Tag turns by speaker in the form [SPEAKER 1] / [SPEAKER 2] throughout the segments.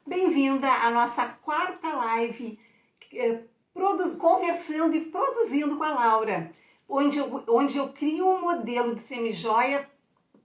[SPEAKER 1] Bem-vinda à nossa quarta live conversando e produzindo com a Laura, onde eu crio um modelo de semijoia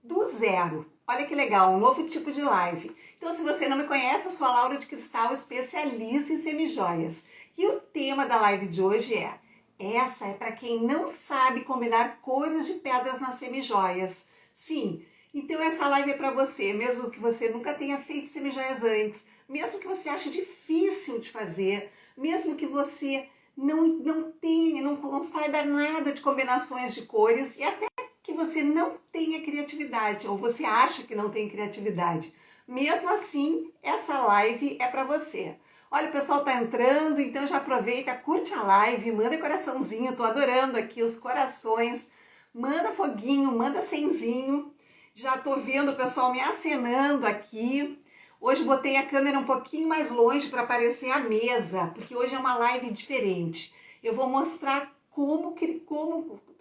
[SPEAKER 1] do zero. Olha que legal, um novo tipo de live. Então, se você não me conhece, eu sou a Laura de Cristal, especialista em semijoias. E o tema da live de hoje é: essa é para quem não sabe combinar cores de pedras nas semijoias. Sim, então essa live é para você, mesmo que você nunca tenha feito semijoias antes, mesmo que você ache difícil de fazer, mesmo que você não saiba nada de combinações de cores e até que você não tenha criatividade ou você acha que não tem criatividade. Mesmo assim, essa live é para você. Olha, o pessoal tá entrando, então já aproveita, curte a live, manda coraçãozinho, tô adorando aqui os corações, manda foguinho, manda cenzinho. Já tô vendo o pessoal me acenando aqui. Hoje botei a câmera um pouquinho mais longe para aparecer a mesa, porque hoje é uma live diferente. Eu vou mostrar como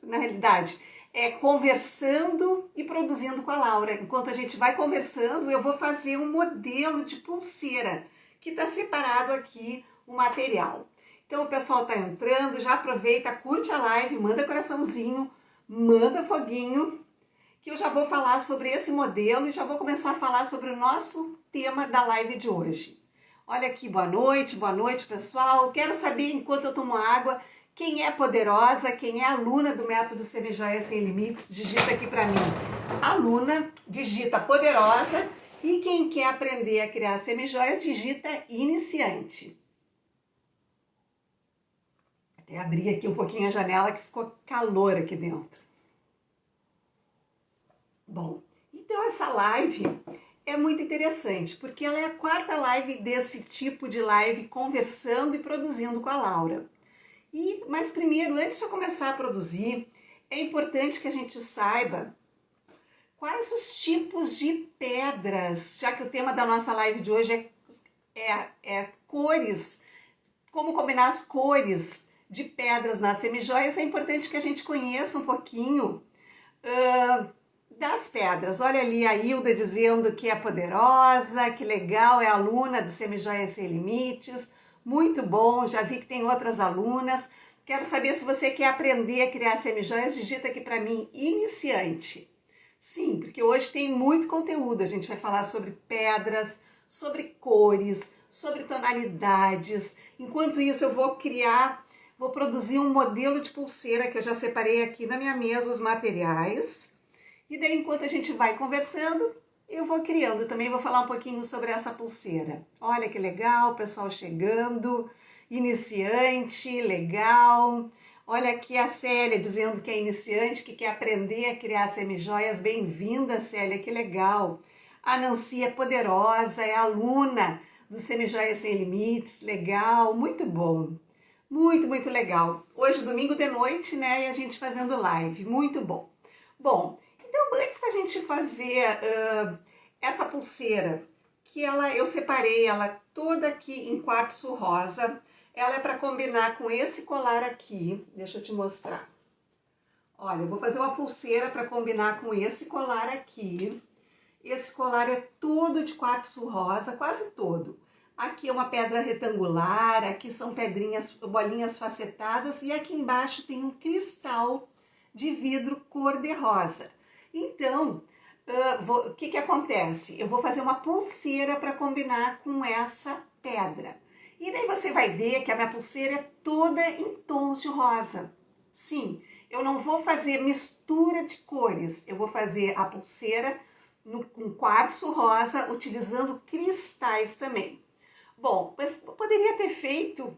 [SPEAKER 1] na realidade, conversando e produzindo com a Laura. Enquanto a gente vai conversando, eu vou fazer um modelo de pulseira, que está separado aqui o material. Então o pessoal está entrando, já aproveita, curte a live, manda coraçãozinho, manda foguinho, que eu já vou falar sobre esse modelo e já vou começar a falar sobre o nosso tema da live de hoje. Olha aqui, boa noite pessoal. Quero saber, enquanto eu tomo água, quem é poderosa, quem é aluna do método Semijoia Sem Limites, digita aqui para mim. Aluna, digita poderosa, e quem quer aprender a criar semijoias, digita iniciante. Até abrir aqui um pouquinho a janela que ficou calor aqui dentro. Bom, então essa live é muito interessante, porque ela é a quarta live desse tipo de live conversando e produzindo com a Laura. Mas primeiro, antes de eu começar a produzir, é importante que a gente saiba quais os tipos de pedras, já que o tema da nossa live de hoje é cores, como combinar as cores de pedras nas semijoias, é importante que a gente conheça um pouquinho das pedras. Olha ali a Hilda dizendo que é poderosa, que legal, é aluna do Semijoia Sem Limites. Muito bom, já vi que tem outras alunas. Quero saber se você quer aprender a criar semijoias, digita aqui para mim, iniciante. Sim, porque hoje tem muito conteúdo. A gente vai falar sobre pedras, sobre cores, sobre tonalidades. Enquanto isso, eu vou produzir um modelo de pulseira que eu já separei aqui na minha mesa os materiais. E daí, enquanto a gente vai conversando, eu vou criando. Também vou falar um pouquinho sobre essa pulseira. Olha que legal, o pessoal chegando. Iniciante, legal. Olha aqui a Célia dizendo que é iniciante, que quer aprender a criar semijoias. Bem-vinda, Célia, que legal. A Nancy é poderosa, é aluna do Semijoia Sem Limites. Legal, muito bom. Muito, muito legal. Hoje, domingo de noite, né? E a gente fazendo live. Muito bom. Bom, então antes da gente fazer essa pulseira, que eu separei ela toda aqui em quartzo rosa. Ela é para combinar com esse colar aqui. Deixa eu te mostrar. Olha, eu vou fazer uma pulseira para combinar com esse colar aqui. Esse colar é todo de quartzo rosa, quase todo. Aqui é uma pedra retangular, aqui são bolinhas facetadas e aqui embaixo tem um cristal de vidro cor-de-rosa. Então, o que acontece? Eu vou fazer uma pulseira para combinar com essa pedra. E daí você vai ver que a minha pulseira é toda em tons de rosa. Sim, eu não vou fazer mistura de cores, eu vou fazer a pulseira com quartzo rosa, utilizando cristais também. Bom, mas eu poderia ter feito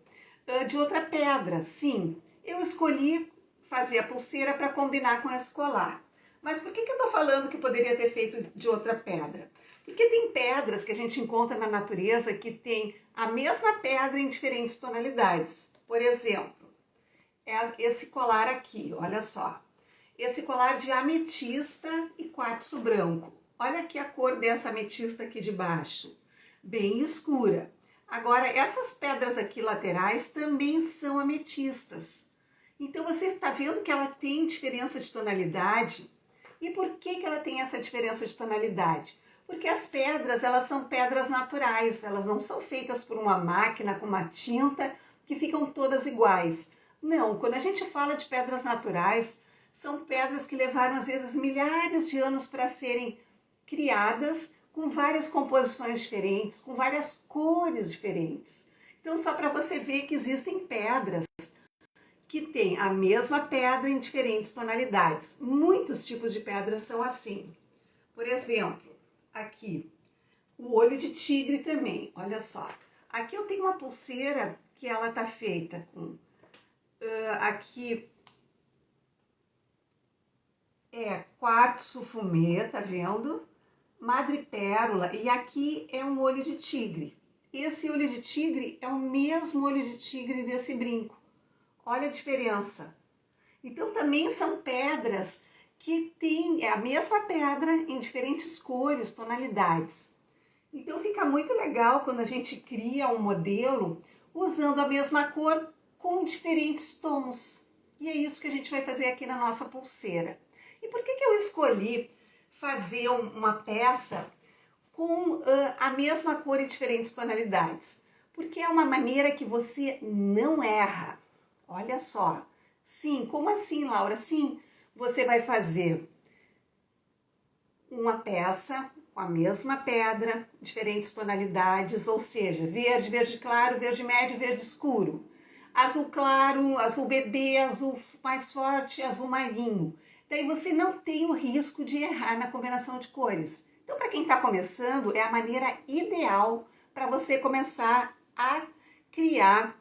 [SPEAKER 1] de outra pedra, sim. Eu escolhi fazer a pulseira para combinar com esse colar. Mas por que eu estou falando que poderia ter feito de outra pedra? Porque tem pedras que a gente encontra na natureza que tem a mesma pedra em diferentes tonalidades. Por exemplo, esse colar aqui, olha só. Esse colar de ametista e quartzo branco. Olha aqui a cor dessa ametista aqui de baixo, bem escura. Agora, essas pedras aqui laterais também são ametistas. Então, você está vendo que ela tem diferença de tonalidade. E por que ela tem essa diferença de tonalidade? Porque as pedras, elas são pedras naturais, elas não são feitas por uma máquina com uma tinta que ficam todas iguais. Não, quando a gente fala de pedras naturais, são pedras que levaram às vezes milhares de anos para serem criadas, com várias composições diferentes, com várias cores diferentes. Então, só para você ver que existem pedras que têm a mesma pedra em diferentes tonalidades. Muitos tipos de pedras são assim. Por exemplo, aqui, o olho de tigre também, olha só. Aqui eu tenho uma pulseira que ela tá feita com, aqui é quartzo fumê, tá vendo? Madrepérola, e aqui é um olho de tigre. Esse olho de tigre é o mesmo olho de tigre desse brinco. Olha a diferença. Então também são pedras que têm a mesma pedra em diferentes cores, tonalidades. Então fica muito legal quando a gente cria um modelo usando a mesma cor com diferentes tons. E é isso que a gente vai fazer aqui na nossa pulseira. E por que eu escolhi fazer uma peça com a mesma cor em diferentes tonalidades? Porque é uma maneira que você não erra. Olha só. Sim, como assim, Laura? Sim, você vai fazer uma peça com a mesma pedra, diferentes tonalidades, ou seja, verde, verde claro, verde médio, verde escuro. Azul claro, azul bebê, azul mais forte, azul marinho. Daí você não tem o risco de errar na combinação de cores. Então, para quem está começando, é a maneira ideal para você começar a criar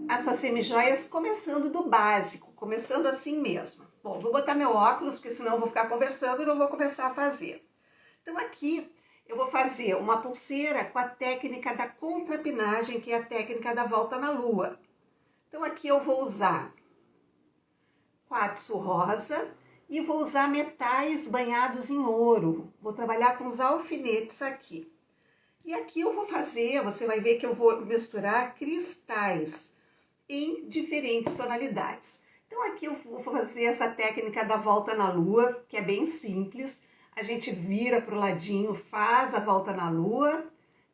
[SPEAKER 1] as suas semijoias, começando do básico, começando assim mesmo. Bom, vou botar meu óculos, porque senão eu vou ficar conversando e não vou começar a fazer. Então aqui eu vou fazer uma pulseira com a técnica da contrapinagem, que é a técnica da volta na lua. Então aqui eu vou usar quartzo rosa e vou usar metais banhados em ouro. Vou trabalhar com os alfinetes aqui. E aqui eu vou fazer, você vai ver que eu vou misturar cristais em diferentes tonalidades. Então aqui eu vou fazer essa técnica da volta na lua, que é bem simples. A gente vira para o ladinho, faz a volta na lua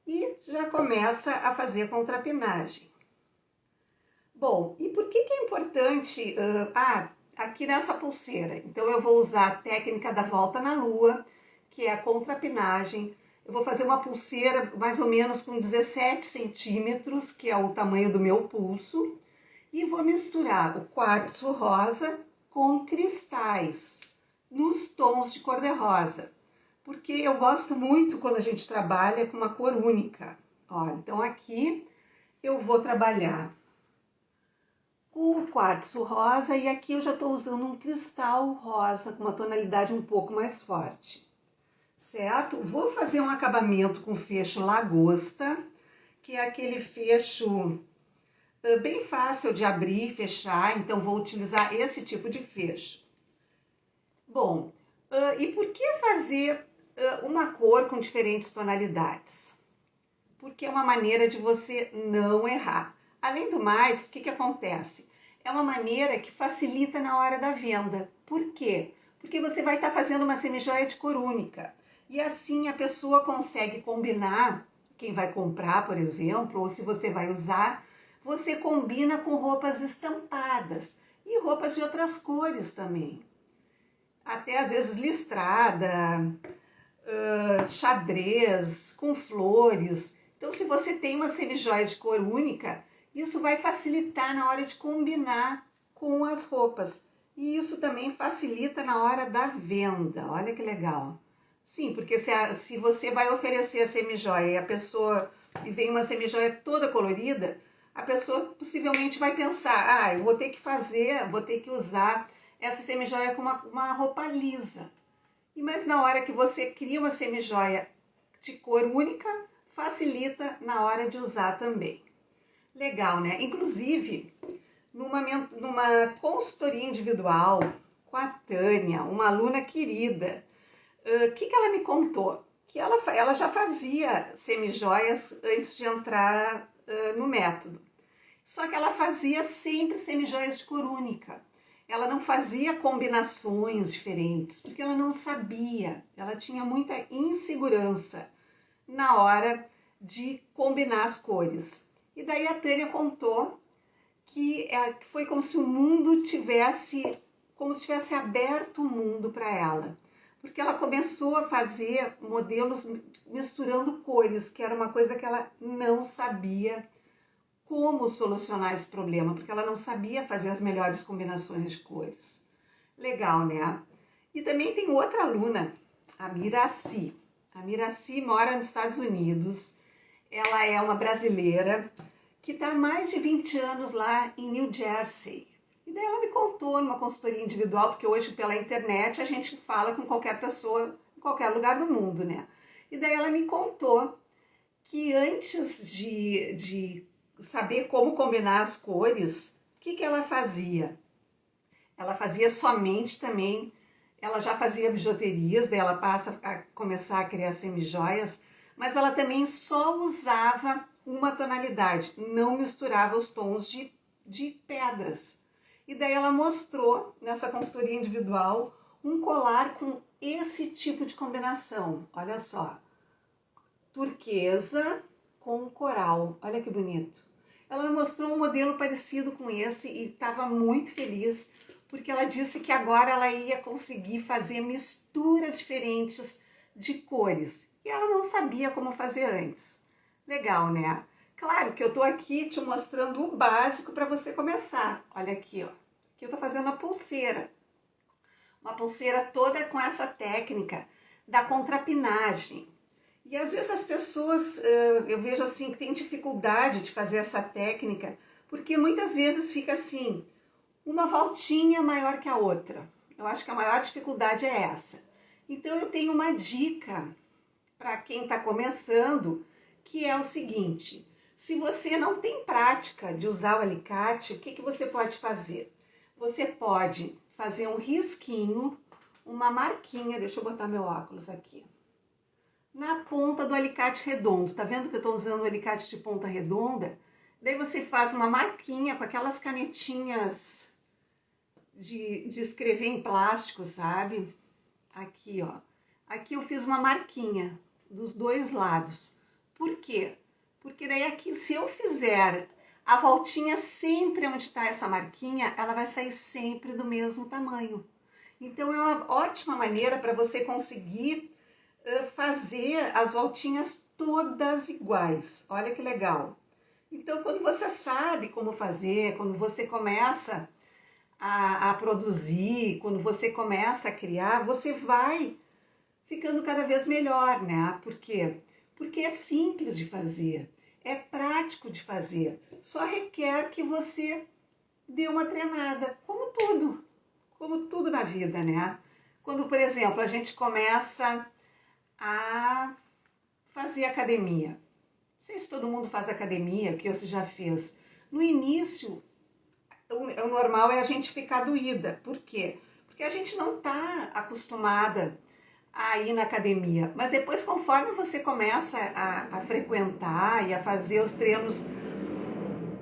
[SPEAKER 1] e já começa a fazer a contrapinagem. Bom, e por que é importante, aqui nessa pulseira? Então eu vou usar a técnica da volta na lua, que é a contrapinagem. Eu vou fazer uma pulseira mais ou menos com 17 centímetros, que é o tamanho do meu pulso, e vou misturar o quartzo rosa com cristais nos tons de cor-de-rosa, porque eu gosto muito quando a gente trabalha com uma cor única. Ó, então aqui eu vou trabalhar com o quartzo rosa e aqui eu já estou usando um cristal rosa com uma tonalidade um pouco mais forte. Certo? Vou fazer um acabamento com fecho lagosta, que é aquele fecho bem fácil de abrir e fechar, então vou utilizar esse tipo de fecho. Bom, e por que fazer uma cor com diferentes tonalidades? Porque é uma maneira de você não errar. Além do mais, o que acontece? É uma maneira que facilita na hora da venda. Por quê? Porque você vai estar fazendo uma semijoia de cor única. E assim a pessoa consegue combinar, quem vai comprar, por exemplo, ou se você vai usar, você combina com roupas estampadas e roupas de outras cores também. Até às vezes listrada, xadrez, com flores. Então, se você tem uma semijoia de cor única, isso vai facilitar na hora de combinar com as roupas. E isso também facilita na hora da venda. Olha que legal. Sim, porque se você vai oferecer a semijoia e a pessoa e vem uma semijoia toda colorida, a pessoa possivelmente vai pensar, eu vou ter que fazer, vou ter que usar essa semijoia com uma roupa lisa. Mas na hora que você cria uma semijoia de cor única, facilita na hora de usar também. Legal, né? Inclusive, numa consultoria individual com a Tânia, uma aluna querida, o que ela me contou? Que ela já fazia semijoias antes de entrar no método. Só que ela fazia sempre semijoias de cor única. Ela não fazia combinações diferentes, porque ela não sabia, ela tinha muita insegurança na hora de combinar as cores. E daí a Tânia contou que foi como se o mundo tivesse, como se tivesse aberto o mundo para ela. Porque ela começou a fazer modelos misturando cores, que era uma coisa que ela não sabia como solucionar esse problema, porque ela não sabia fazer as melhores combinações de cores. Legal, né? E também tem outra aluna, a Miraci. A Miraci mora nos Estados Unidos, ela é uma brasileira que está há mais de 20 anos lá em New Jersey. E daí ela me contou numa consultoria individual, porque hoje pela internet a gente fala com qualquer pessoa em qualquer lugar do mundo, né? E daí ela me contou que antes de saber como combinar as cores, o que ela fazia? Ela fazia somente também, ela já fazia bijuterias, daí ela passa a começar a criar semijoias, mas ela também só usava uma tonalidade, não misturava os tons de pedras. E daí ela mostrou nessa consultoria individual um colar com esse tipo de combinação. Olha só, turquesa com coral, olha que bonito. Ela me mostrou um modelo parecido com esse e estava muito feliz porque ela disse que agora ela ia conseguir fazer misturas diferentes de cores e ela não sabia como fazer antes. Legal, né? Claro que eu tô aqui te mostrando o básico para você começar. Olha aqui, ó. Aqui eu tô fazendo a pulseira. Uma pulseira toda com essa técnica da contrapinagem. E às vezes as pessoas, eu vejo assim, que tem dificuldade de fazer essa técnica, porque muitas vezes fica assim, uma voltinha maior que a outra. Eu acho que a maior dificuldade é essa. Então eu tenho uma dica para quem está começando, que é o seguinte: se você não tem prática de usar o alicate, o que você pode fazer? Você pode fazer um risquinho, uma marquinha, deixa eu botar meu óculos aqui, na ponta do alicate redondo. Tá vendo que eu tô usando o alicate de ponta redonda? Daí você faz uma marquinha com aquelas canetinhas de escrever em plástico, sabe? Aqui, ó. Aqui eu fiz uma marquinha dos dois lados. Por quê? Porque daí aqui, se eu fizer a voltinha sempre onde está essa marquinha, ela vai sair sempre do mesmo tamanho. Então é uma ótima maneira para você conseguir fazer as voltinhas todas iguais. Olha que legal. Então, quando você sabe como fazer, quando você começa a produzir, quando você começa a criar, você vai ficando cada vez melhor, né? Por quê? Porque é simples de fazer, é prático de fazer, só requer que você dê uma treinada, como tudo na vida, né? Quando, por exemplo, a gente começa a fazer academia. Não sei se todo mundo faz academia, que você já fez. No início, o normal é a gente ficar doída. Por quê? Porque a gente não está acostumada a ir na academia. Mas depois, conforme você começa a frequentar e a fazer os treinos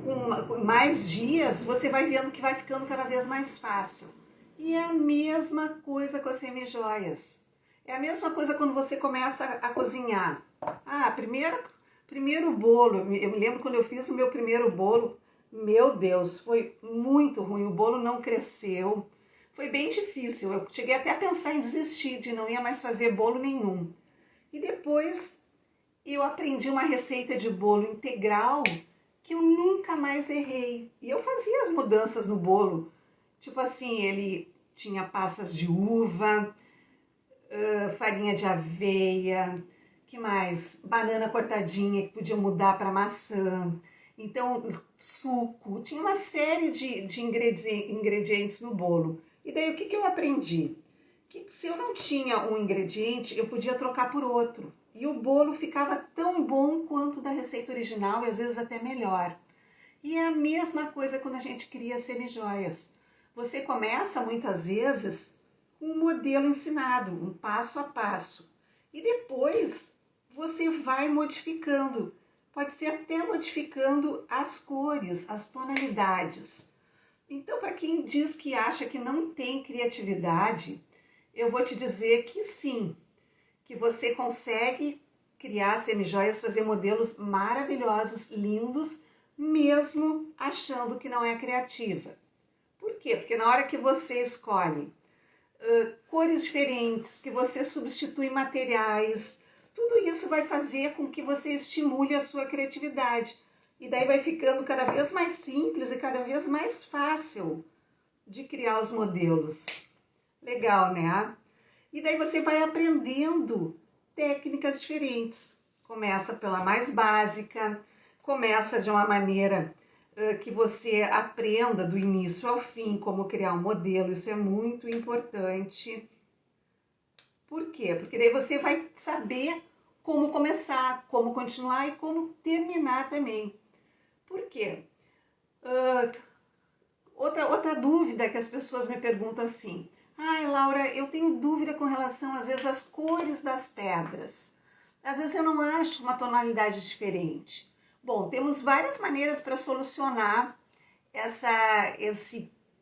[SPEAKER 1] com mais dias, você vai vendo que vai ficando cada vez mais fácil. E é a mesma coisa com as semijoias. É a mesma coisa quando você começa a cozinhar. Ah, primeiro bolo, eu me lembro quando eu fiz o meu primeiro bolo, meu Deus, foi muito ruim, o bolo não cresceu, foi bem difícil, eu cheguei até a pensar em desistir, de não ia mais fazer bolo nenhum. E depois eu aprendi uma receita de bolo integral que eu nunca mais errei. E eu fazia as mudanças no bolo, tipo assim, ele tinha passas de uva, farinha de aveia, que mais? Banana cortadinha que podia mudar para maçã. Então, suco, tinha uma série de ingredientes no bolo. E daí o que eu aprendi? Que se eu não tinha um ingrediente, eu podia trocar por outro. E o bolo ficava tão bom quanto da receita original e às vezes até melhor. E é a mesma coisa quando a gente cria semijoias. Você começa muitas vezes com um modelo ensinado, um passo a passo. E depois você vai modificando. Pode ser até modificando as cores, as tonalidades. Então, para quem diz que acha que não tem criatividade, eu vou te dizer que sim, que você consegue criar semijoias, fazer modelos maravilhosos, lindos, mesmo achando que não é criativa. Por quê? Porque na hora que você escolhe cores diferentes, que você substitui materiais, tudo isso vai fazer com que você estimule a sua criatividade. E daí vai ficando cada vez mais simples e cada vez mais fácil de criar os modelos. Legal, né? E daí você vai aprendendo técnicas diferentes. Começa pela mais básica, começa de uma maneira que você aprenda do início ao fim como criar um modelo. Isso é muito importante. Por quê? Porque daí você vai saber como começar, como continuar e como terminar também. Por quê? Outra dúvida que as pessoas me perguntam assim: ai, Laura, eu tenho dúvida com relação, às vezes, às cores das pedras. Às vezes eu não acho uma tonalidade diferente. Bom, temos várias maneiras para solucionar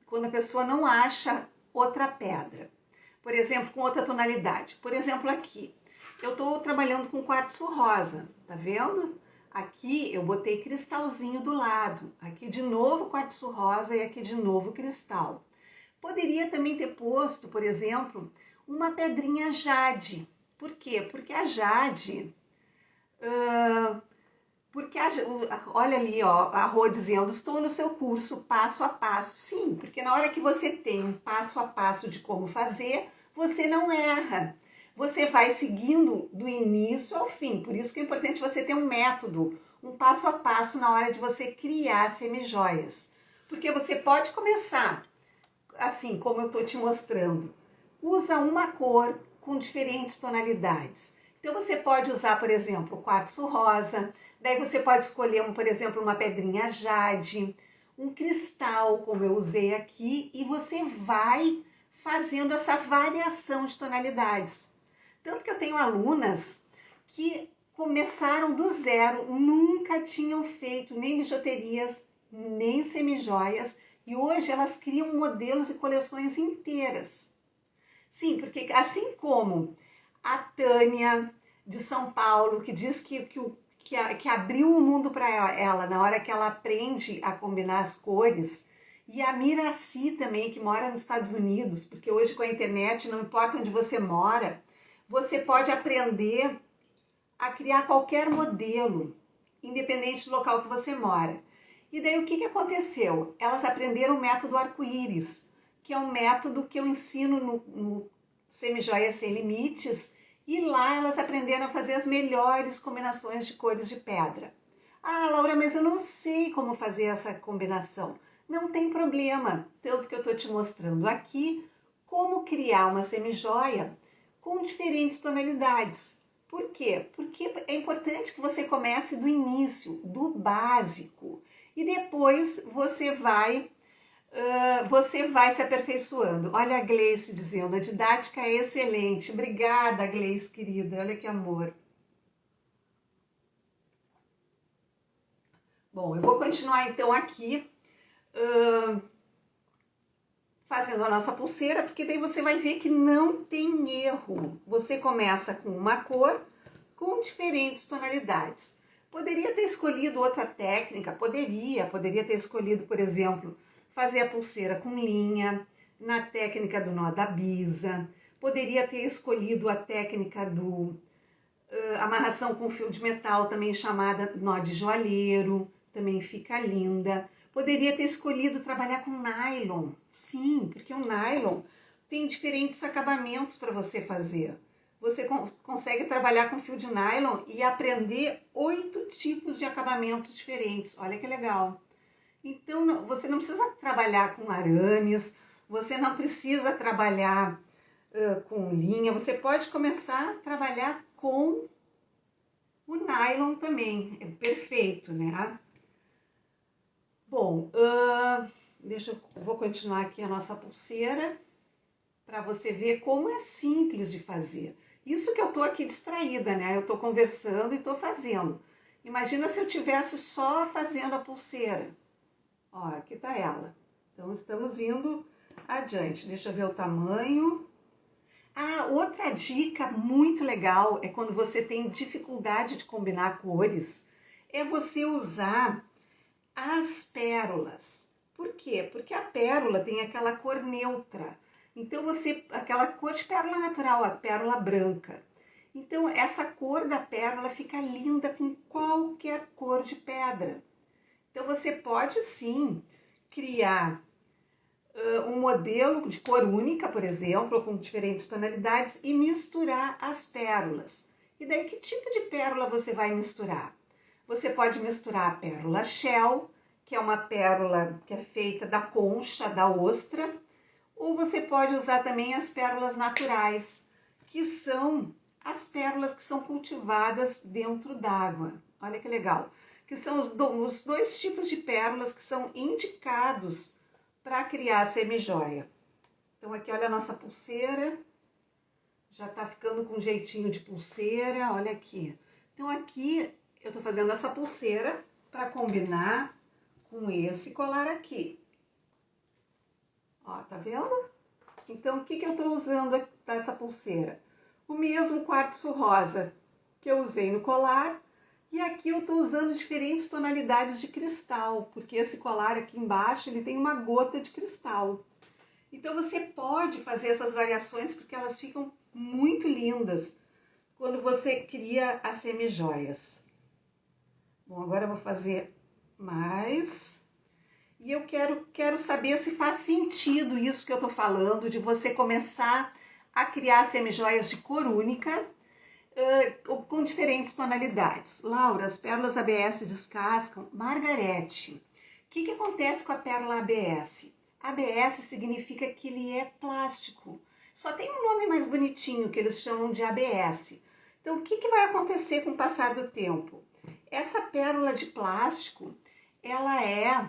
[SPEAKER 1] quando a pessoa não acha outra pedra. Por exemplo, com outra tonalidade. Por exemplo, aqui, eu estou trabalhando com quartzo rosa, tá vendo? Aqui eu botei cristalzinho do lado, aqui de novo quartzo rosa e aqui de novo cristal. Poderia também ter posto, por exemplo, uma pedrinha jade. Por quê? Porque a jade... olha ali, ó, a Rô dizendo, estou no seu curso passo a passo. Sim, porque na hora que você tem um passo a passo de como fazer, você não erra. Você vai seguindo do início ao fim. Por isso que é importante você ter um método, um passo a passo na hora de você criar semijoias. Porque você pode começar assim, como eu estou te mostrando. Usa uma cor com diferentes tonalidades. Então você pode usar, por exemplo, o quartzo rosa, daí você pode escolher, por exemplo, uma pedrinha jade, um cristal, como eu usei aqui, e você vai fazendo essa variação de tonalidades. Tanto que eu tenho alunas que começaram do zero, nunca tinham feito nem bijuterias, nem semijoias, e hoje elas criam modelos e coleções inteiras. Sim, porque assim como a Tânia de São Paulo, que diz que abriu o mundo para ela na hora que ela aprende a combinar as cores, e a Miraci também, que mora nos Estados Unidos, porque hoje com a internet, não importa onde você mora, você pode aprender a criar qualquer modelo, independente do local que você mora. E daí o que aconteceu? Elas aprenderam o método arco-íris, que é um método que eu ensino no Semijoias Sem Limites, e lá elas aprenderam a fazer as melhores combinações de cores de pedra. Ah, Laura, mas eu não sei como fazer essa combinação. Não tem problema, tanto que eu estou te mostrando aqui como criar uma semijoia com diferentes tonalidades. Por quê? Porque é importante que você comece do início, do básico, e depois você vai se aperfeiçoando. Olha a Gleice dizendo, a didática é excelente. Obrigada, Gleice, querida. Olha que amor. Bom, eu vou continuar então aqui fazendo a nossa pulseira, porque daí você vai ver que não tem erro. Você começa com uma cor com diferentes tonalidades. Poderia ter escolhido outra técnica, poderia ter escolhido, por exemplo, fazer a pulseira com linha, na técnica do nó da bisa, poderia ter escolhido a técnica do amarração com fio de metal, também chamada nó de joalheiro, também fica linda. Poderia ter escolhido trabalhar com nylon, sim, porque o nylon tem diferentes acabamentos para você fazer. Você consegue trabalhar com fio de nylon e aprender 8 tipos de acabamentos diferentes. Olha que legal. Então, você não precisa trabalhar com arames, você não precisa trabalhar com linha, você pode começar a trabalhar com o nylon também. É perfeito, né? Bom, vou continuar aqui a nossa pulseira para você ver como é simples de fazer. Isso que eu tô aqui distraída, né? Eu tô conversando e tô fazendo. Imagina se eu tivesse só fazendo a pulseira. Ó, aqui tá ela, Então, estamos indo adiante. Deixa eu ver o tamanho. Ah, outra dica muito legal é quando você tem dificuldade de combinar cores, é você usar as pérolas. Por quê? Porque a pérola tem aquela cor neutra. Então aquela cor de pérola natural, a pérola branca. Então essa cor da pérola fica linda com qualquer cor de pedra. Então você pode sim criar um modelo de cor única, por exemplo, com diferentes tonalidades e misturar as pérolas. E daí que tipo de pérola você vai misturar? Você pode misturar a pérola shell, que é uma pérola que é feita da concha da ostra, ou você pode usar também as pérolas naturais, que são as pérolas que são cultivadas dentro d'água. Olha que legal! Que são os dois tipos de pérolas que são indicados para criar a semijoia. Então aqui olha a nossa pulseira, já tá ficando com um jeitinho de pulseira, olha aqui. Então aqui eu tô fazendo essa pulseira para combinar com esse colar aqui. Ó, tá vendo? Então o que eu tô usando dessa pulseira? O mesmo quartzo rosa que eu usei no colar. E aqui eu estou usando diferentes tonalidades de cristal, porque esse colar aqui embaixo ele tem uma gota de cristal. Então você pode fazer essas variações porque elas ficam muito lindas quando você cria as semijoias. Bom, agora eu vou fazer mais. E eu quero saber se faz sentido isso que eu estou falando, de você começar a criar semijoias de cor única, com diferentes tonalidades. Laura, as pérolas ABS descascam. Margarete, o que acontece com a pérola ABS? ABS significa que ele é plástico. Só tem um nome mais bonitinho que eles chamam de ABS. Então, o que vai acontecer com o passar do tempo? Essa pérola de plástico, ela é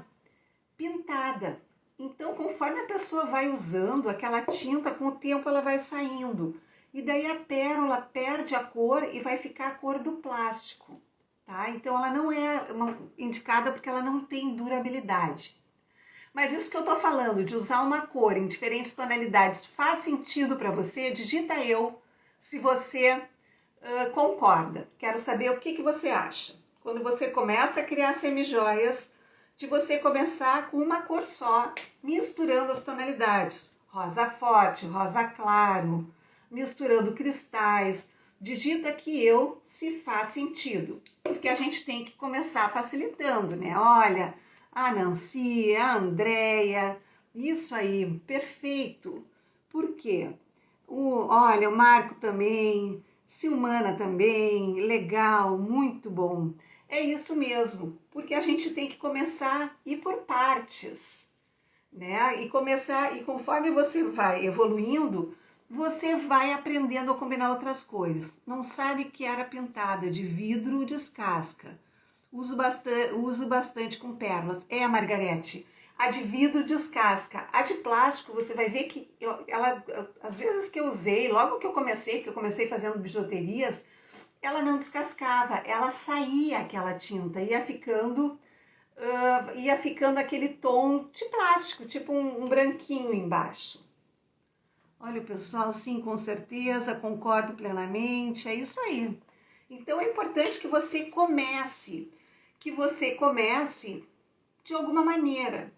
[SPEAKER 1] pintada. Então, conforme a pessoa vai usando aquela tinta, com o tempo ela vai saindo. E daí a pérola perde a cor e vai ficar a cor do plástico, tá? Então ela não é indicada porque ela não tem durabilidade. Mas isso que eu tô falando, de usar uma cor em diferentes tonalidades, faz sentido para você? Digita eu, se você concorda. Quero saber o que você acha. Quando você começa a criar semijoias, de você começar com uma cor só, misturando as tonalidades. Rosa forte, rosa claro, misturando cristais. Digita aqui eu, se faz sentido, porque a gente tem que começar facilitando, né? Olha, a Nancy, a Andréia, isso aí, perfeito. Por quê? Olha, o Marco também, Silmana também, legal, muito bom. É isso mesmo, porque a gente tem que começar a ir por partes, né? E conforme você vai evoluindo, você vai aprendendo a combinar outras cores. Não sabe que era pintada de vidro descasca. Uso bastante com pérolas. Margarete, a de vidro descasca. A de plástico, você vai ver que às vezes que eu usei, logo que eu comecei fazendo bijuterias, ela não descascava, ela saía aquela tinta, ia ficando aquele tom de plástico, tipo um branquinho embaixo. Olha, pessoal, sim, com certeza, concordo plenamente, é isso aí. Então é importante que você comece de alguma maneira.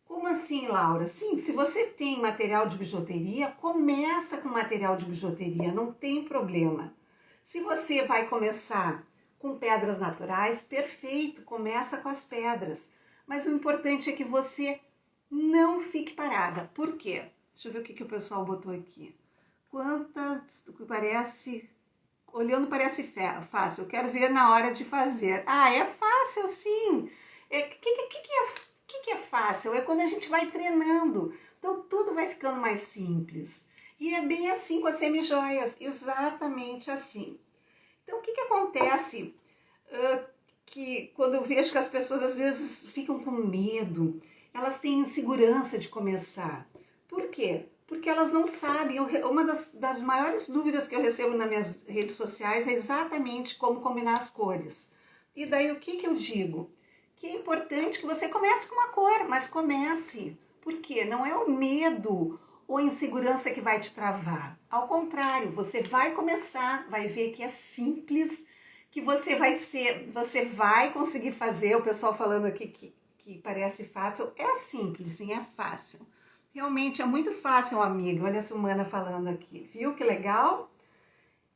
[SPEAKER 1] Como assim, Laura? Sim, se você tem material de bijuteria, começa com material de bijuteria, não tem problema. Se você vai começar com pedras naturais, perfeito, começa com as pedras. Mas o importante é que você não fique parada. Por quê? Deixa eu ver o que o pessoal botou aqui. Olhando parece fácil, eu quero ver na hora de fazer. Ah, é fácil sim. Que é fácil? É quando a gente vai treinando. Então tudo vai ficando mais simples. E é bem assim com as semijoias, exatamente assim. Então o que acontece que quando eu vejo que as pessoas às vezes ficam com medo, elas têm insegurança de começar. Por quê? Porque elas não sabem. Uma das maiores dúvidas que eu recebo nas minhas redes sociais é exatamente como combinar as cores. E daí o que eu digo? Que é importante que você comece com uma cor, mas comece. Por quê? Não é o medo ou a insegurança que vai te travar. Ao contrário, você vai começar, vai ver que é simples, que você vai conseguir fazer. O pessoal falando aqui que parece fácil, é simples, sim, é fácil. Realmente é muito fácil, amiga. Olha a Silmana falando aqui, viu que legal?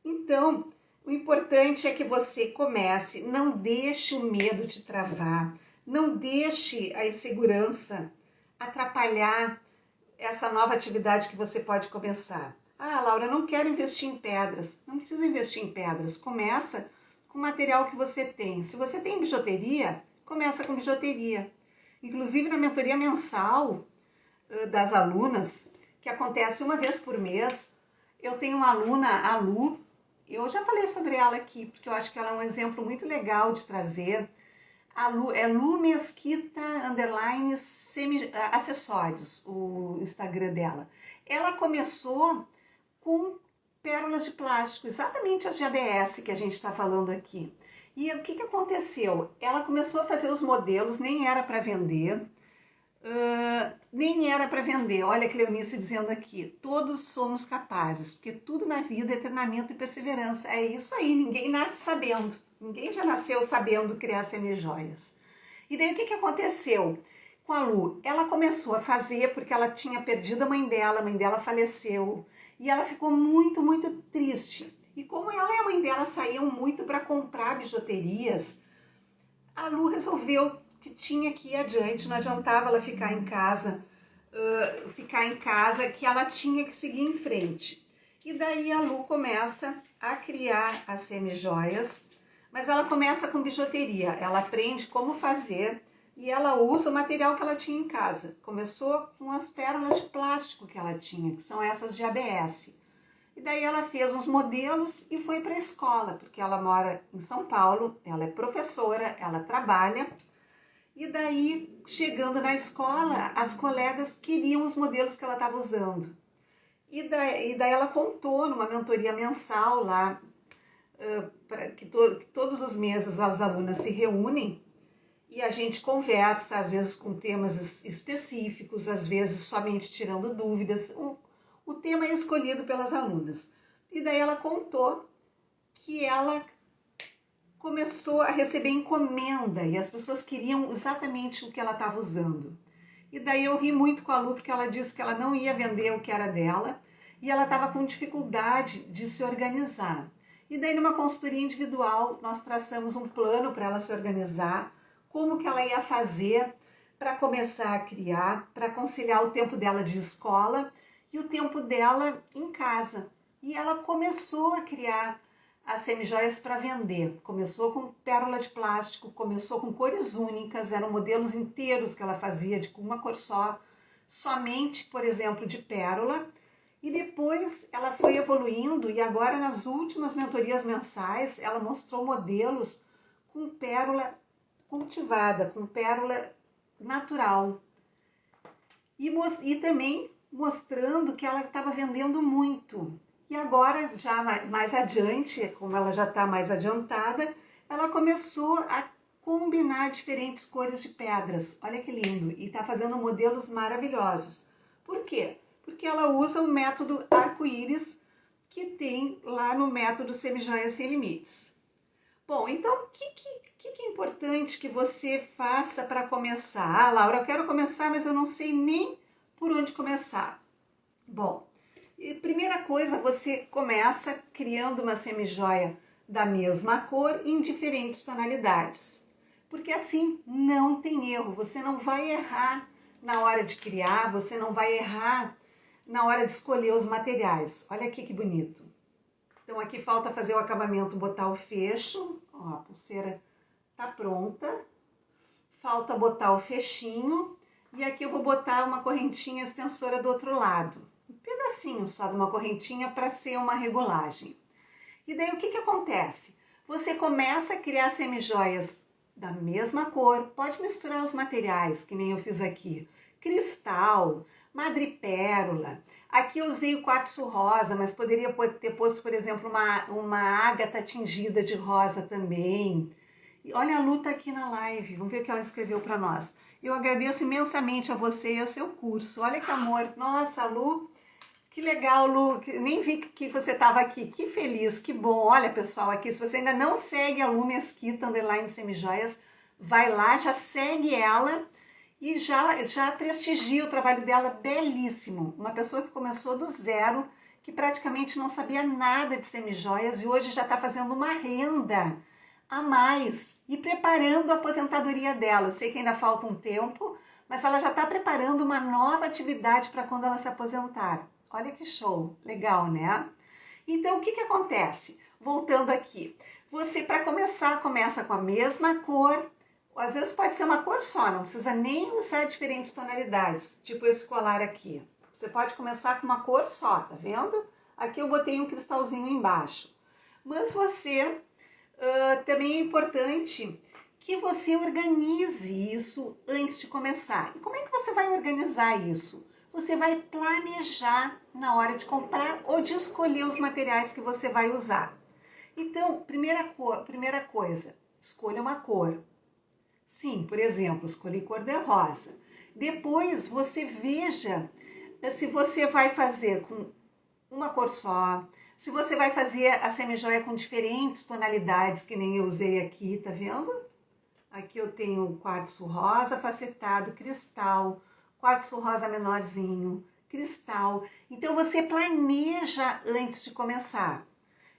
[SPEAKER 1] Então, o importante é que você comece, não deixe o medo te travar, não deixe a insegurança atrapalhar essa nova atividade que você pode começar. Ah, Laura, não quero investir em pedras. Não precisa investir em pedras. Começa com o material que você tem. Se você tem bijuteria, começa com bijuteria. Inclusive na mentoria mensal das alunas, que acontece uma vez por mês, eu tenho uma aluna, a Lu, eu já falei sobre ela aqui, porque eu acho que ela é um exemplo muito legal de trazer. A Lu, é Lu Mesquita _ acessórios, o Instagram dela. Ela começou com pérolas de plástico, exatamente as de ABS que a gente está falando aqui. E o que aconteceu? Ela começou a fazer os modelos, nem era para vender, Olha a Cleonice dizendo aqui, todos somos capazes, porque tudo na vida é treinamento e perseverança. É isso aí, ninguém nasce sabendo. Ninguém já nasceu sabendo criar semijoias. E daí o que aconteceu com a Lu? Ela começou a fazer porque ela tinha perdido a mãe dela faleceu. E ela ficou muito, muito triste. E como ela e a mãe dela saíam muito para comprar bijuterias, a Lu resolveu que tinha que ir adiante, não adiantava ela ficar em casa, que ela tinha que seguir em frente. E daí a Lu começa a criar as semijoias, mas ela começa com bijuteria, ela aprende como fazer e ela usa o material que ela tinha em casa. Começou com as pérolas de plástico que ela tinha, que são essas de ABS. E daí ela fez uns modelos e foi para a escola, porque ela mora em São Paulo, ela é professora, ela trabalha. E daí, chegando na escola, as colegas queriam os modelos que ela estava usando. E daí ela contou numa mentoria mensal lá, que todos os meses as alunas se reúnem e a gente conversa, às vezes com temas específicos, às vezes somente tirando dúvidas. O tema é escolhido pelas alunas. E daí ela contou que ela começou a receber encomenda e as pessoas queriam exatamente o que ela estava usando. E daí eu ri muito com a Lu, porque ela disse que ela não ia vender o que era dela e ela estava com dificuldade de se organizar. E daí numa consultoria individual nós traçamos um plano para ela se organizar, como que ela ia fazer para começar a criar, para conciliar o tempo dela de escola e o tempo dela em casa. E ela começou a criar as semijoias para vender. Começou com pérola de plástico, começou com cores únicas, eram modelos inteiros que ela fazia de uma cor só, somente, por exemplo, de pérola. E depois ela foi evoluindo e agora nas últimas mentorias mensais ela mostrou modelos com pérola cultivada, com pérola natural. E também mostrando que ela estava vendendo muito. E agora, já mais adiante, como ela já está mais adiantada, ela começou a combinar diferentes cores de pedras. Olha que lindo! E está fazendo modelos maravilhosos. Por quê? Porque ela usa o método arco-íris que tem lá no método Semijoias Sem Limites. Bom, então o que é importante que você faça para começar? Ah, Laura, eu quero começar, mas eu não sei nem por onde começar. Bom, primeira coisa, você começa criando uma semijoia da mesma cor em diferentes tonalidades. Porque assim não tem erro, você não vai errar na hora de criar, você não vai errar na hora de escolher os materiais. Olha aqui que bonito. Então aqui falta fazer o acabamento, botar o fecho. Ó, a pulseira tá pronta. Falta botar o fechinho. E aqui eu vou botar uma correntinha extensora do outro lado. Um pedacinho só de uma correntinha para ser uma regulagem. E daí o que acontece? Você começa a criar semijoias da mesma cor. Pode misturar os materiais, que nem eu fiz aqui. Cristal, madrepérola. Aqui eu usei o quartzo rosa, mas poderia ter posto, por exemplo, uma ágata tingida de rosa também. E olha, a Lu tá aqui na live, vamos ver o que ela escreveu para nós. Eu agradeço imensamente a você e ao seu curso. Olha que amor. Nossa, Lu, que legal, Lu. Nem vi que você estava aqui. Que feliz, que bom. Olha, pessoal, aqui, se você ainda não segue a Lu Mesquita, _ Semijoias, vai lá, já segue ela e já prestigia o trabalho dela, belíssimo. Uma pessoa que começou do zero, que praticamente não sabia nada de semijoias e hoje já está fazendo uma renda a mais e preparando a aposentadoria dela. Eu sei que ainda falta um tempo, mas ela já está preparando uma nova atividade para quando ela se aposentar. Olha que show, legal, né? Então, o que acontece? Voltando aqui, você, para começar, começa com a mesma cor. Às vezes pode ser uma cor só, não precisa nem usar diferentes tonalidades, tipo esse colar aqui. Você pode começar com uma cor só, tá vendo? Aqui eu botei um cristalzinho embaixo. Mas você, também é importante que você organize isso antes de começar. E como é que você vai organizar isso? Você vai planejar na hora de comprar ou de escolher os materiais que você vai usar. Então, primeira coisa, escolha uma cor. Sim, por exemplo, escolhi cor-de-rosa. Depois você veja se você vai fazer com uma cor só, se você vai fazer a semijoia com diferentes tonalidades, que nem eu usei aqui, tá vendo? Aqui eu tenho quartzo rosa facetado, cristal, quartzo rosa menorzinho, cristal. Então você planeja antes de começar.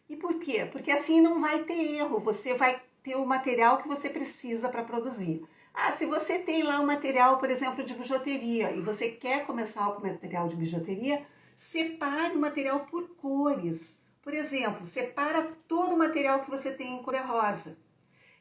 [SPEAKER 1] E por quê? Porque assim não vai ter erro, você vai ter o material que você precisa para produzir. Ah, se você tem lá um material, por exemplo, de bijuteria e você quer começar com material de bijuteria, separe o material por cores. Por exemplo, separa todo o material que você tem em cor rosa.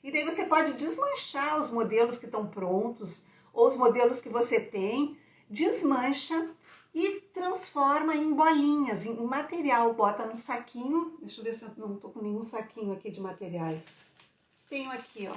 [SPEAKER 1] E daí você pode desmanchar os modelos que estão prontos ou os modelos que você tem, desmancha e transforma em bolinhas, em material. Bota num saquinho, deixa eu ver se eu não estou com nenhum saquinho aqui de materiais. Tenho aqui, ó.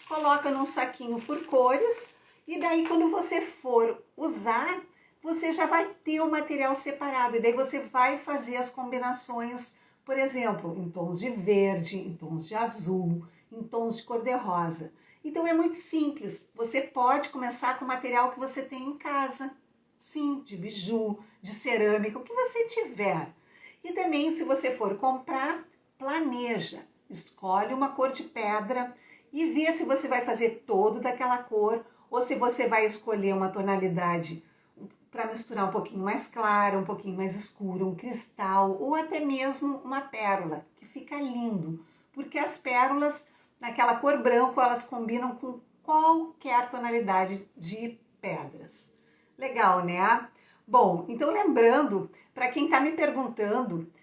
[SPEAKER 1] Coloca num saquinho por cores e daí quando você for usar, você já vai ter o material separado. E daí você vai fazer as combinações, por exemplo, em tons de verde, em tons de azul, em tons de cor-de-rosa. Então é muito simples. Você pode começar com o material que você tem em casa. Sim, de biju, de cerâmica, o que você tiver. E também, se você for comprar, planeja. Escolhe uma cor de pedra e vê se você vai fazer todo daquela cor ou se você vai escolher uma tonalidade para misturar um pouquinho mais clara, um pouquinho mais escuro, um cristal ou até mesmo uma pérola, que fica lindo. Porque as pérolas, naquela cor branco, elas combinam com qualquer tonalidade de pedras. Legal, né? Bom, então lembrando, para quem está me perguntando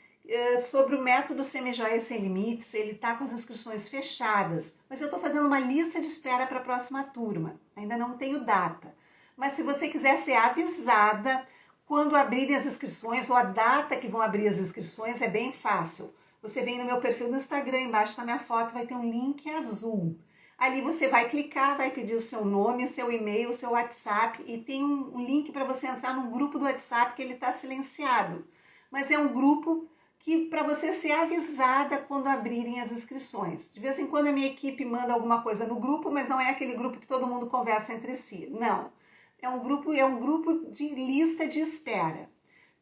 [SPEAKER 1] sobre o método Semijoias Sem Limites, ele está com as inscrições fechadas, mas eu estou fazendo uma lista de espera para a próxima turma, ainda não tenho data. Mas se você quiser ser avisada quando abrirem as inscrições ou a data que vão abrir as inscrições, é bem fácil. Você vem no meu perfil no Instagram, embaixo da minha foto vai ter um link azul. Ali você vai clicar, vai pedir o seu nome, o seu e-mail, o seu WhatsApp e tem um link para você entrar num grupo do WhatsApp que ele está silenciado. Mas é um grupo que para você ser avisada quando abrirem as inscrições. De vez em quando a minha equipe manda alguma coisa no grupo, mas não é aquele grupo que todo mundo conversa entre si. Não. É um grupo de lista de espera.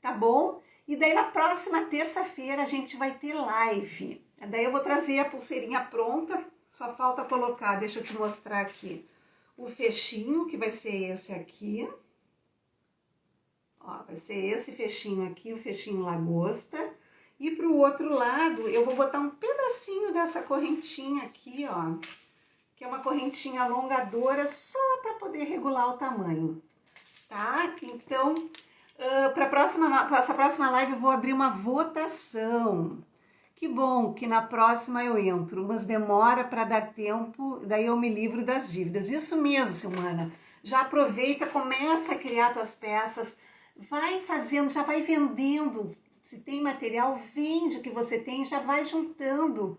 [SPEAKER 1] Tá bom? E daí na próxima terça-feira a gente vai ter live. Daí eu vou trazer a pulseirinha pronta. Só falta colocar, deixa eu te mostrar aqui, o fechinho, que vai ser esse aqui. Ó, vai ser esse fechinho aqui, o fechinho lagosta. E pro outro lado, eu vou botar um pedacinho dessa correntinha aqui, ó. Que é uma correntinha alongadora só para poder regular o tamanho, tá? Então, para essa próxima live eu vou abrir uma votação. Que bom que na próxima eu entro, mas demora para dar tempo, daí eu me livro das dívidas. Isso mesmo, Silmana. Já aproveita, começa a criar tuas peças, vai fazendo, já vai vendendo. Se tem material, vende o que você tem, já vai juntando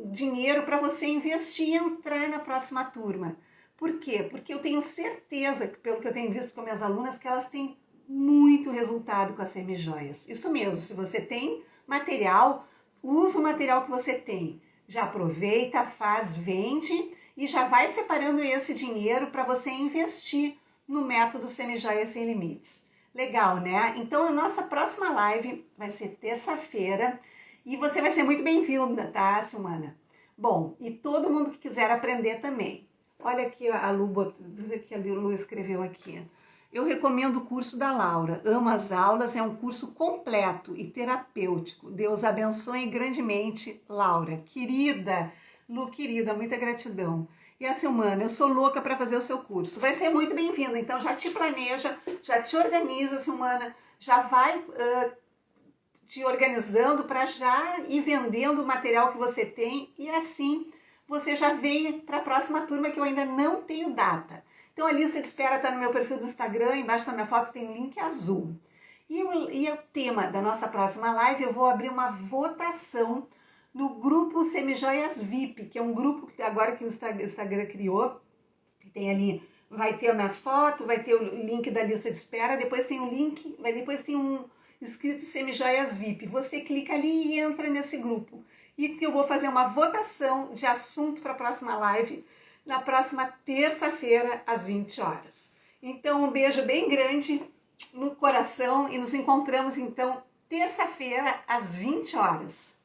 [SPEAKER 1] dinheiro para você investir e entrar na próxima turma. Por quê? Porque eu tenho certeza, pelo que eu tenho visto com minhas alunas, que elas têm muito resultado com as semijoias. Isso mesmo, se você tem material, usa o material que você tem. Já aproveita, faz, vende e já vai separando esse dinheiro para você investir no método Semijoia Sem Limites. Legal, né? Então a nossa próxima live vai ser terça-feira e você vai ser muito bem-vinda, tá, Silmana? Bom, e todo mundo que quiser aprender também. Olha aqui a Lu, que a Lu escreveu aqui. Eu recomendo o curso da Laura. Amo as aulas, é um curso completo e terapêutico. Deus abençoe grandemente, Laura. Querida, Lu, querida, muita gratidão. E a Silmana, eu sou louca para fazer o seu curso. Vai ser muito bem-vinda, então já te planeja, já te organiza, Silmana, já vai te organizando para já ir vendendo o material que você tem e assim você já vem para a próxima turma que eu ainda não tenho data. Então a lista de espera está no meu perfil do Instagram, embaixo da minha foto tem um link azul. E o tema da nossa próxima live, eu vou abrir uma votação no grupo Semijoias VIP, que é um grupo que agora que o Instagram criou, que tem ali, vai ter a minha foto, vai ter o link da lista de espera, depois tem um link, depois tem um escrito Semijoias VIP. Você clica ali e entra nesse grupo. E que eu vou fazer uma votação de assunto para a próxima live, na próxima terça-feira, às 20 horas. Então, um beijo bem grande no coração e nos encontramos, então, terça-feira, às 20 horas.